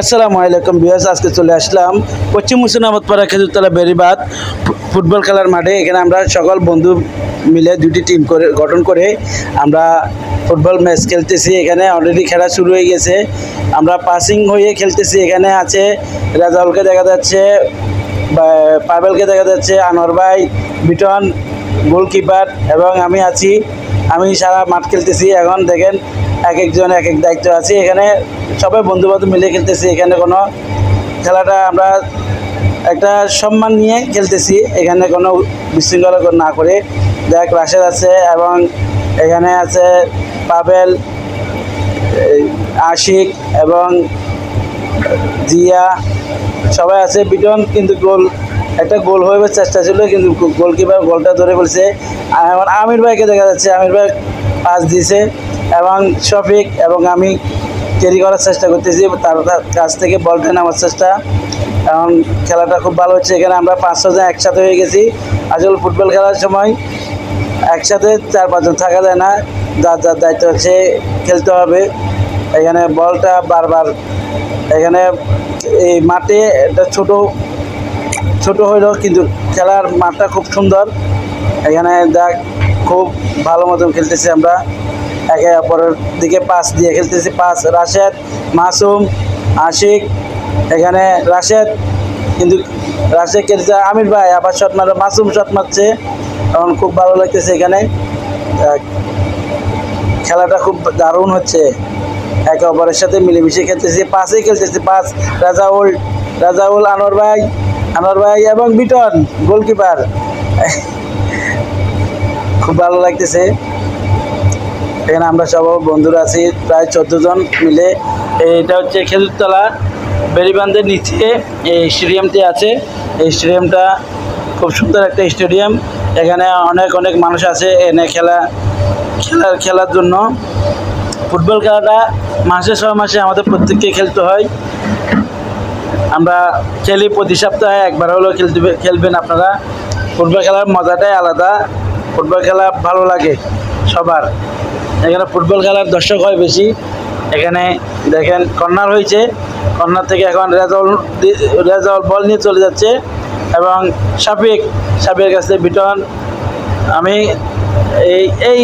আসসালামু আলাইকুম ভিউয়ার্স, আজকে চলে আসলাম পশ্চিম মুর্শিদাবাদ খেজুরতলা বেরিবাদ ফুটবল খেলার মাঠে। এখানে আমরা সকল বন্ধু মিলে দুটি টিম গঠন করে আমরা ফুটবল ম্যাচ খেলতেছি। এখানে অলরেডি খেলা শুরু হয়ে গেছে, আমরা পাসিং হয়ে খেলতেছি। এখানে আছে রাজাউলকে দেখা যাচ্ছে, পাবেলকে দেখা যাচ্ছে, আনোয়ার ভাই, বিটন গোলকিপার এবং আমি আছি। আমি সারা মাঠ খেলতেছি। এখন দেখেন এক একজন এক এক দায়িত্ব আছে। এখানে সবাই বন্ধুবান্ধব মিলে খেলতেছি। এখানে কোনো খেলাটা আমরা একটা সম্মান নিয়ে খেলতেছি, এখানে কোনো বিশৃঙ্খলা না করে। দেখ রাশেদ আছে এবং এখানে আছে পাবেল, আশিক এবং জিয়া, সবাই আছে। বিটন কিন্তু একটা গোল হয়ে চেষ্টা ছিল, কিন্তু গোলকিপার গোলটা ধরে বলছে। এখন আমির ভাইকে দেখা যাচ্ছে, আমির ভাই পাস দিয়েছে এবং শফিক এবং আমি ক্যারি করার চেষ্টা করতেছি, তার কাছ থেকে বলটা নেওয়ার চেষ্টা। এখন খেলাটা খুব ভালো হচ্ছে। এখানে আমরা 5-6 জন একসাথে হয়ে গেছি। আসলে ফুটবল খেলার সময় একসাথে 4-5 জন থাকা যায় না, যার যার দায়িত্ব হচ্ছে খেলতে হবে। এখানে বলটা বারবার এখানে এই মাঠে একটা ছোট হইল, কিন্তু খেলার মাঠটা খুব সুন্দর। এখানে দেখ খুব ভালো মতন খেলতেছি আমরা, একে অপরের দিকে পাস দিয়ে খেলতেছি। পাস রাশেদ, মাসুম, আশিক। এখানে রাশেদ কিন্তু খেলছে, আমির ভাই আবার শট মারে, মাসুম শট মারছে। এখন খুব ভালো লাগতেছে। এখানে খেলাটা খুব দারুণ হচ্ছে, একে অপরের সাথে মিলেমিশে খেলতেছি। পাসে খেলতেছি, পাস রাজাউল, আনোয়ার ভাই এবং বিটন গোলকিপার। খুব ভালো লাগতেছে। এখানে আমরা সব বন্ধুরা আছি, প্রায় 14 জন মিলে। এটা হচ্ছে খেজুরতলা বেরিবান্ধের নিচে এই স্টেডিয়ামটি আছে। এই স্টেডিয়ামটা খুব সুন্দর একটা স্টেডিয়াম। এখানে অনেক মানুষ আছে এনে খেলার জন্য। ফুটবল খেলাটা মাসে 6 মাসে আমাদের প্রত্যেককে খেলতে হয়। আমরা খেলি প্রতি সপ্তাহে একবার হলেও খেলবেন আপনারা। ফুটবল খেলার মজাটাই আলাদা, ফুটবল খেলা ভালো লাগে সবার। এখানে ফুটবল খেলার দর্শক হয় বেশি। এখানে দেখেন কর্নার হয়েছে, কর্নার থেকে এখন রেজাউল বল নিয়ে চলে যাচ্ছে এবং সাবিকের কাছে বিটন, আমি এই